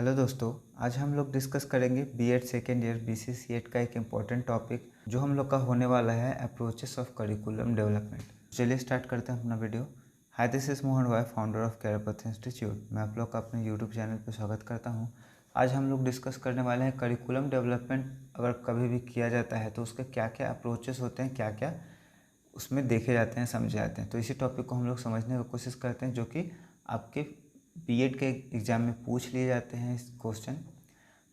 Hello दोस्तों, आज हम लोग डिस्कस करेंगे बीएड सेकेंड ईयर बीसीसीएड का एक इम्पॉर्टेंट टॉपिक जो हम लोग का होने वाला है अप्रोचेस ऑफ करिकुलम डेवलपमेंट। चलिए स्टार्ट करते हैं अपना video. Hi, this is Mohan Roy, founder of Careerpath institute. मैं आप लोग का अपने यूट्यूब चैनल पर स्वागत करता हूँ। आज हम लोग डिस्कस करने वाले हैं करिकुलम डेवलपमेंट अगर कभी भी किया जाता है तो उसके क्या क्या अप्रोचेस होते हैं, क्या क्या उसमें देखे जाते हैं, समझे जाते हैं। तो इसी टॉपिक को हम लोग समझने की कोशिश करते हैं जो कि आपके बीएड के एग्ज़ाम में पूछ लिए जाते हैं इस क्वेश्चन।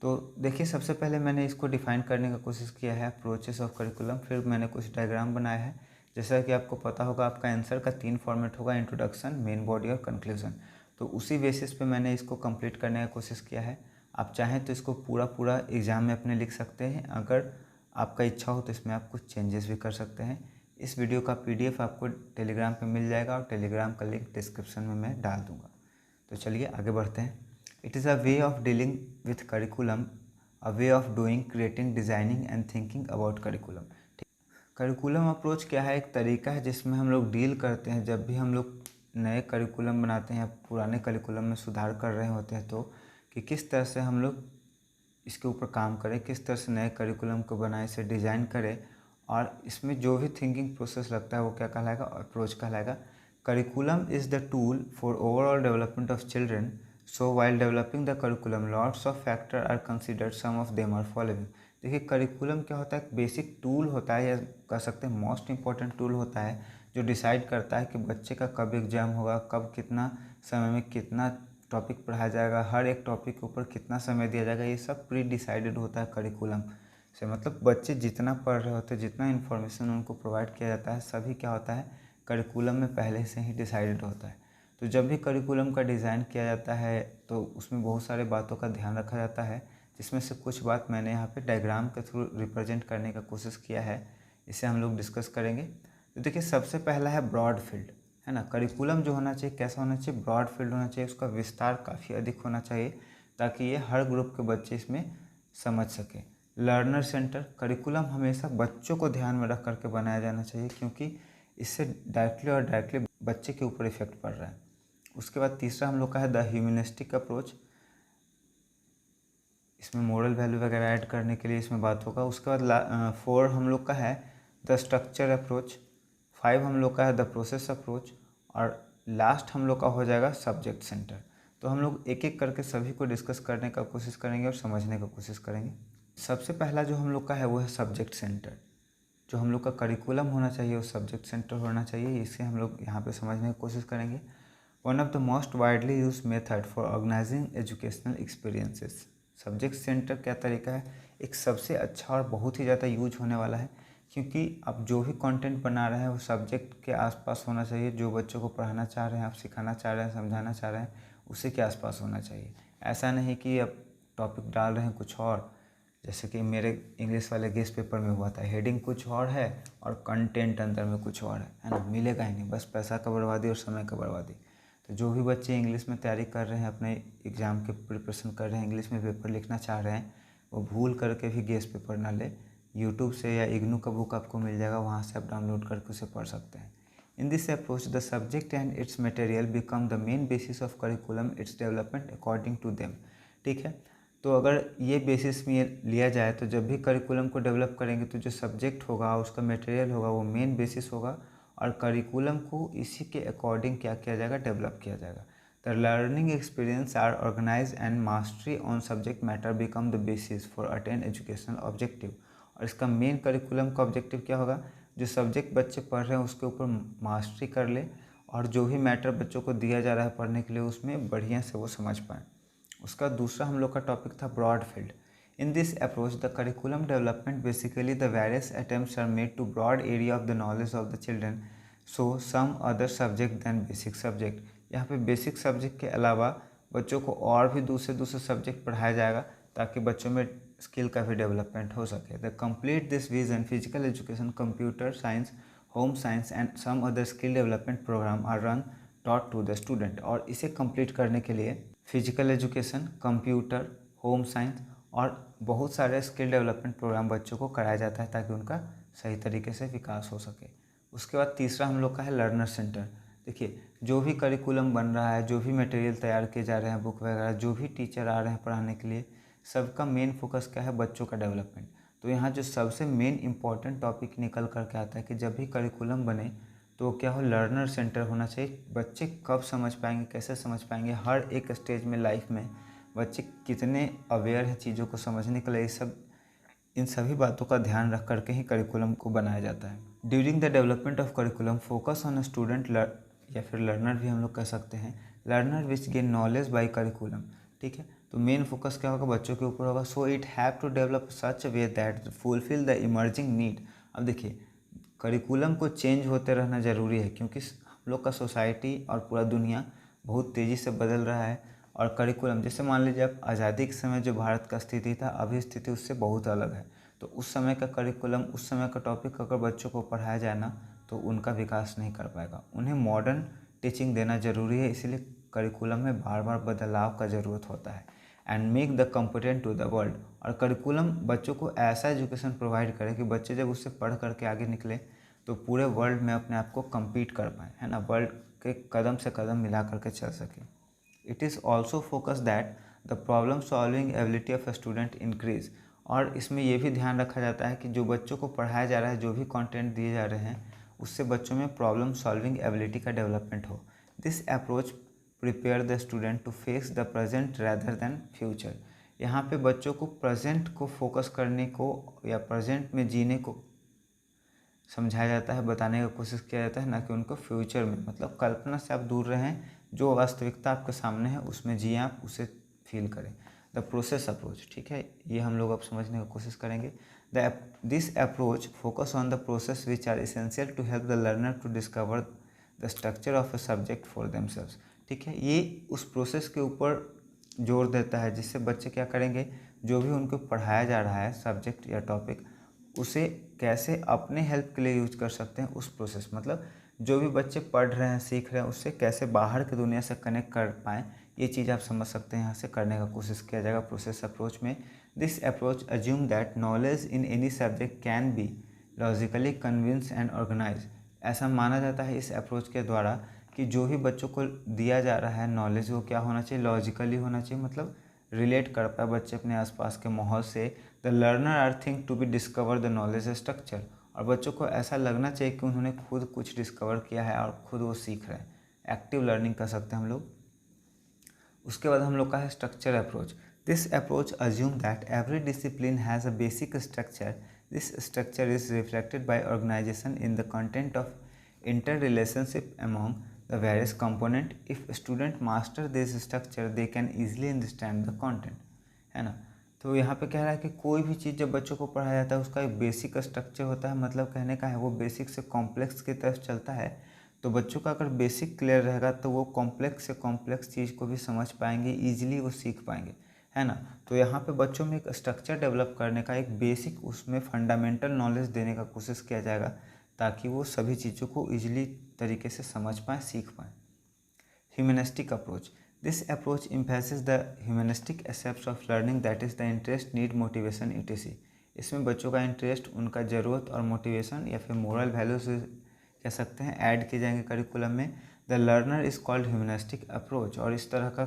तो देखिए, सबसे पहले मैंने इसको डिफ़ाइन करने का कोशिश किया है अप्रोचेस ऑफ करिकुलम। फिर मैंने कुछ डायग्राम बनाया है। जैसा कि आपको पता होगा, आपका आंसर का 3 फॉर्मेट होगा, इंट्रोडक्शन, मेन बॉडी और कंक्लूजन। तो उसी बेसिस पे मैंने इसको कंप्लीट करने का कोशिश किया है। आप चाहें तो इसको पूरा एग्ज़ाम में अपने लिख सकते हैं। अगर आपका इच्छा हो तो इसमें आप कुछ चेंजेस भी कर सकते हैं। इस वीडियो का पीडीएफ आपको टेलीग्राम पे मिल जाएगा और टेलीग्राम का लिंक डिस्क्रिप्शन में मैं डाल दूँगा। तो चलिए आगे बढ़ते हैं। It is a way of dealing with curriculum, a way of doing, creating, designing and thinking about curriculum. Curriculum approach क्या है? एक तरीका है जिसमें हम लोग डील करते हैं जब भी हम लोग नए करिकुलम बनाते हैं या पुराने करिकुलम में सुधार कर रहे होते हैं, तो कि किस तरह से हम लोग इसके ऊपर काम करें, किस तरह से नए करिकुलम को बनाए, इसे डिज़ाइन करें। और इसमें जो भी थिंकिंग प्रोसेस लगता है वो क्या कहलाएगा? अप्रोच कहलाएगा। Curriculum is the tool for overall development of children. So while developing the curriculum lots of factor are considered, some of them are following. देखिए, करिकुलम क्या होता है? एक बेसिक टूल होता है, या कह सकते हैं मोस्ट इंपॉर्टेंट टूल होता है, जो डिसाइड करता है कि बच्चे का कब एग्ज़ाम होगा, कब कितना समय में कितना टॉपिक पढ़ाया जाएगा, हर एक टॉपिक के ऊपर कितना समय दिया जाएगा। ये सब प्री डिसाइडेड होता है करिकुलम से। मतलब बच्चे जितना पढ़ रहे होते हैं, जितना इन्फॉर्मेशन उनको प्रोवाइड किया जाता है, सभी क्या होता है? करिकुलम में पहले से ही डिसाइडेड होता है। तो जब भी करिकुलम का डिज़ाइन किया जाता है तो उसमें बहुत सारे बातों का ध्यान रखा जाता है, जिसमें से कुछ बात मैंने यहाँ पे डायग्राम के थ्रू रिप्रेजेंट करने का कोशिश किया है। इसे हम लोग डिस्कस करेंगे। तो देखिए, सबसे पहला है ब्रॉड फील्ड, है ना। करिकुलम जो होना चाहिए कैसा होना चाहिए? ब्रॉड फील्ड होना चाहिए। उसका विस्तार काफ़ी अधिक होना चाहिए ताकि ये हर ग्रुप के बच्चे इसमें समझ सकें। लर्नर सेंटर, करिकुलम हमेशा बच्चों को ध्यान में रख करके बनाया जाना चाहिए, क्योंकि इससे डायरेक्टली बच्चे के ऊपर इफेक्ट पड़ रहा है। उसके बाद तीसरा हम लोग का है द ह्यूमनिस्टिक अप्रोच। इसमें मोरल वैल्यू वगैरह ऐड करने के लिए इसमें बात होगा। उसके बाद 4 हम लोग का है द स्ट्रक्चर अप्रोच। 5 हम लोग का है द प्रोसेस अप्रोच। और लास्ट हम लोग का हो जाएगा सब्जेक्ट सेंटर। तो हम लोग एक एक करके सभी को डिस्कस करने का कोशिश करेंगे और समझने का कोशिश करेंगे। सबसे पहला जो हम लोग का है वो है सब्जेक्ट सेंटर। जो हम लोग का करिकुलम होना चाहिए वो सब्जेक्ट सेंटर होना चाहिए। इसे हम लोग यहाँ पे समझने की कोशिश करेंगे। One of the most widely use method for organising educational experiences. Subject centre क्या तरीका है? एक सबसे अच्छा और बहुत ही ज़्यादा यूज होने वाला है, क्योंकि आप जो भी कंटेंट बना रहे हैं वो सब्जेक्ट के आसपास होना चाहिए। जो बच्चों को पढ़ाना चाह रहे हैं, आप सिखाना चाह रहे हैं, समझाना चाह रहे हैं, उसी के आसपास होना चाहिए। ऐसा नहीं कि आप टॉपिक डाल रहे हैं कुछ और, जैसे कि मेरे इंग्लिश वाले गेस्ट पेपर में हुआ था, हेडिंग कुछ और है और कंटेंट अंदर में कुछ और है ना। मिलेगा ही नहीं, बस पैसा का बर्बादी और समय का बर्बादी। तो जो भी बच्चे इंग्लिश में तैयारी कर रहे हैं, अपने एग्ज़ाम के प्रिपरेशन कर रहे हैं, इंग्लिश में पेपर लिखना चाह रहे हैं, वो भूल करके भी गेस्ट पेपर ना ले। यूट्यूब से या इग्नू का बुक आपको मिल जाएगा, वहाँ से आप डाउनलोड करके उसे पढ़ सकते हैं। In this approach the subject and its material become the main basis of curriculum, its development according to them. ठीक है, तो अगर ये बेसिस में लिया जाए तो जब भी करिकुलम को डेवलप करेंगे तो जो सब्जेक्ट होगा, उसका मटेरियल होगा, वो मेन बेसिस होगा और करिकुलम को इसी के अकॉर्डिंग क्या किया जाएगा? डेवलप किया जाएगा। The learning experience are organise and mastery on subject matter become the basis for attain educational objective. और इसका मेन करिकुलम का ऑब्जेक्टिव क्या होगा? जो सब्जेक्ट बच्चे पढ़ रहे हैं उसके ऊपर मास्टरी कर ले और जो भी मैटर बच्चों को दिया जा रहा है पढ़ने के लिए, उसमें बढ़िया से वो समझ पाएँ। उसका दूसरा हम लोग का टॉपिक था broad field. In this approach the curriculum development basically the various attempts are made to broad area of the knowledge of the children, so some other subject than basic subject. यहाँ पे basic subject के अलावा बच्चों को और भी दूसरे subject पढ़ाया जाएगा ताकि बच्चों में स्किल का भी डेवलपमेंट हो सके। The complete this vision physical education, computer science, home science and some other skill development programme are run taught to the student. और इसे कंप्लीट करने के लिए physical education, computer, home science और बहुत सारे स्किल डेवलपमेंट प्रोग्राम बच्चों को कराया जाता है ताकि उनका सही तरीके से विकास हो सके। उसके बाद तीसरा हम लोग का है लर्नर सेंटर। देखिए, जो भी करिकुलम बन रहा है, जो भी मटेरियल तैयार किए जा रहे हैं, बुक वगैरह, जो भी टीचर आ रहे हैं पढ़ाने के लिए, सबका मेन फोकस क्या है? बच्चों का डेवलपमेंट। तो यहाँ जो सबसे मेन इम्पॉर्टेंट टॉपिक निकल कर के आता है कि जब भी करिकुलम बने तो क्या हो, लर्नर सेंटर होना चाहिए। बच्चे कब समझ पाएंगे, कैसे समझ पाएंगे, हर एक स्टेज में लाइफ में बच्चे कितने अवेयर हैं चीज़ों को समझने के लिए, ये सब इन सभी बातों का ध्यान रख करके ही करिकुलम को बनाया जाता है। During the development of curriculum focus on student या फिर लर्नर भी हम लोग कह सकते हैं, learner which gain knowledge by curriculum. ठीक है, तो मेन फोकस क्या होगा? बच्चों के ऊपर होगा। So it have to develop such way that fulfil the emerging need. अब देखिए, करिकुलम को चेंज होते रहना ज़रूरी है, क्योंकि हम लोग का सोसाइटी और पूरा दुनिया बहुत तेज़ी से बदल रहा है। और करिकुलम, जैसे मान लीजिए आप आज़ादी के समय जो भारत का स्थिति था, अभी स्थिति उससे बहुत अलग है। तो उस समय का करिकुलम, उस समय का टॉपिक अगर बच्चों को पढ़ाया जाए ना, तो उनका विकास नहीं कर पाएगा। उन्हें मॉडर्न टीचिंग देना ज़रूरी है, इसीलिए करिकुलम में बार बार बदलाव का ज़रूरत होता है। And make the competent to the world. और करिकुलम बच्चों को ऐसा एजुकेशन प्रोवाइड करे कि बच्चे जब उससे पढ़ करके आगे निकले तो पूरे वर्ल्ड में अपने आप को कम्पीट कर पाएँ, है ना, वर्ल्ड के कदम से कदम मिला करके चल सके। It is also focus that the problem solving ability of a student increase. और इसमें यह भी ध्यान रखा जाता है कि जो बच्चों को पढ़ाया जा रहा है, जो भी कंटेंट दिए जा रहे हैं, उससे बच्चों में प्रॉब्लम सॉल्विंग एबिलिटी का डेवलपमेंट हो। This approach prepare the student to face the present rather than future. यहाँ पे बच्चों को प्रेजेंट को फोकस करने को या प्रेजेंट में जीने को समझाया जाता है, बताने का कोशिश किया जाता है, ना कि उनको फ्यूचर में, मतलब कल्पना से आप दूर रहें, जो वास्तविकता आपके सामने है उसमें जिए, आप उसे फील करें। द प्रोसेस अप्रोच, ठीक है, ये हम लोग अब समझने की कोशिश करेंगे। This approach focus on the process which are essential to help the learner to discover the structure of a subject for themselves. ठीक है, ये उस प्रोसेस के ऊपर जोर देता है जिससे बच्चे क्या करेंगे, जो भी उनको पढ़ाया जा रहा है सब्जेक्ट या टॉपिक, उसे कैसे अपने हेल्प के लिए यूज कर सकते हैं। उस प्रोसेस, मतलब जो भी बच्चे पढ़ रहे हैं, सीख रहे हैं, उससे कैसे बाहर की दुनिया से कनेक्ट कर पाएँ, ये चीज़ आप समझ सकते हैं, यहाँ से करने का कोशिश किया जाएगा प्रोसेस अप्रोच में। This approach assume that knowledge in any subject can be logically convince and organise. ऐसा माना जाता है इस अप्रोच के द्वारा कि जो भी बच्चों को दिया जा रहा है नॉलेज, वो क्या होना चाहिए? लॉजिकली होना चाहिए, मतलब रिलेट कर पाए बच्चे अपने आसपास के माहौल से। The learner are think to be discover the knowledge structure. और बच्चों को ऐसा लगना चाहिए कि उन्होंने खुद कुछ डिस्कवर किया है और खुद वो सीख रहे हैं। एक्टिव लर्निंग कर सकते हैं हम लोग। उसके बाद हम लोग का है structure approach. This approach assume that every discipline has a basic structure. This structure is reflected by organisation in the content of inter relationship among the various component. If student master this structure they can easily understand the content, है ना। तो यहाँ पे कह रहा है कि कोई भी चीज़ जब बच्चों को पढ़ाया जाता है उसका एक बेसिक स्ट्रक्चर होता है, मतलब कहने का है वो बेसिक से कॉम्प्लेक्स की तरफ चलता है। तो बच्चों का अगर बेसिक क्लियर रहेगा तो वो कॉम्प्लेक्स से कॉम्प्लेक्स चीज़ को भी समझ पाएंगे, ईजिली वो सीख पाएंगे, है ना। तो यहाँ पे बच्चों में एक स्ट्रक्चर डेवलप करने का, एक बेसिक उसमें फंडामेंटल नॉलेज देने का कोशिश किया जाएगा, ताकि वो सभी चीज़ों को ईजिली तरीके से समझ पाएँ, सीख पाएँ। Humanistic approach. This approach emphasis the humanistic aspects of learning, that is the interest, need, motivation, etc। इसमें बच्चों का इंटरेस्ट, उनका ज़रूरत और मोटिवेशन या फिर मोरल वैल्यूज कह सकते हैं, ऐड किए जाएंगे करिकुलम में। The learner is called humanistic approach. और इस तरह का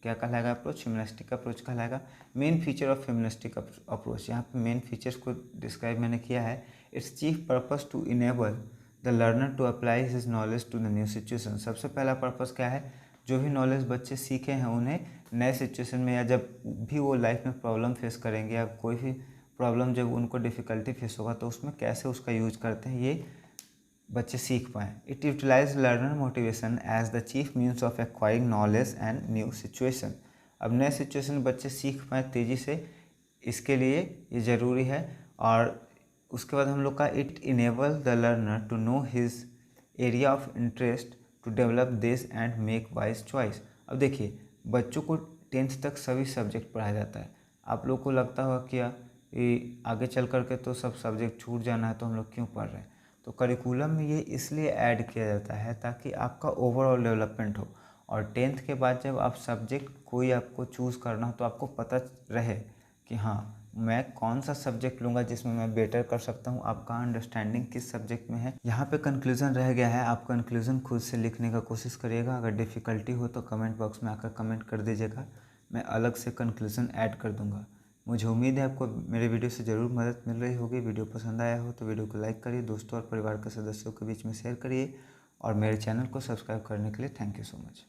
क्या कहलाएगा अप्रोच? ह्यूमनिस्टिक अप्रोच कहलाएगा। Main feature of humanistic approach, यहाँ पे मेन फीचर्स को डिस्क्राइब मैंने किया है। Its chief purpose to enable the learner to apply his knowledge to the new situation. सबसे पहला पर्पस क्या है? जो भी नॉलेज बच्चे सीखे हैं उन्हें नए सिचुएशन में, या जब भी वो लाइफ में प्रॉब्लम फेस करेंगे, या कोई भी प्रॉब्लम जब उनको डिफ़िकल्टी फेस होगा, तो उसमें कैसे उसका यूज करते हैं, ये बच्चे सीख पाएँ। It utilise learner motivation as the chief means of acquiring knowledge and new situation. अब नए सिचुएशन में बच्चे सीख पाएँ तेज़ी से, इसके लिए ये ज़रूरी है। और उसके बाद हम लोग का it enable the learner to know his area of interest to develop this and make wise choice. अब देखिए, बच्चों को 10th तक सभी सब्जेक्ट पढ़ाया जाता है। आप लोग को लगता होगा कि ये आगे चल करके तो सब सब्जेक्ट छूट जाना है, तो हम लोग क्यों पढ़ रहे हैं? तो करिकुलम में ये इसलिए ऐड किया जाता है ताकि आपका ओवरऑल डेवलपमेंट हो। और 10th के बाद जब आप सब्जेक्ट कोई आपको चूज़ करना हो, तो आपको पता रहे कि हाँ मैं कौन सा सब्जेक्ट लूँगा जिसमें मैं बेटर कर सकता हूँ, आपका अंडरस्टैंडिंग किस सब्जेक्ट में है। यहाँ पे कंक्लूज़न रह गया है, आप कंक्लूज़न खुद से लिखने का कोशिश करिएगा। अगर डिफ़िकल्टी हो तो कमेंट बॉक्स में आकर कमेंट कर दीजिएगा, मैं अलग से कंक्लूज़न ऐड कर दूँगा। मुझे उम्मीद है आपको मेरे वीडियो से ज़रूर मदद मिल रही होगी। वीडियो पसंद आया हो तो वीडियो को लाइक करिए, दोस्तों और परिवार के सदस्यों के बीच में शेयर करिए और मेरे चैनल को सब्सक्राइब करने के लिए थैंक यू सो मच।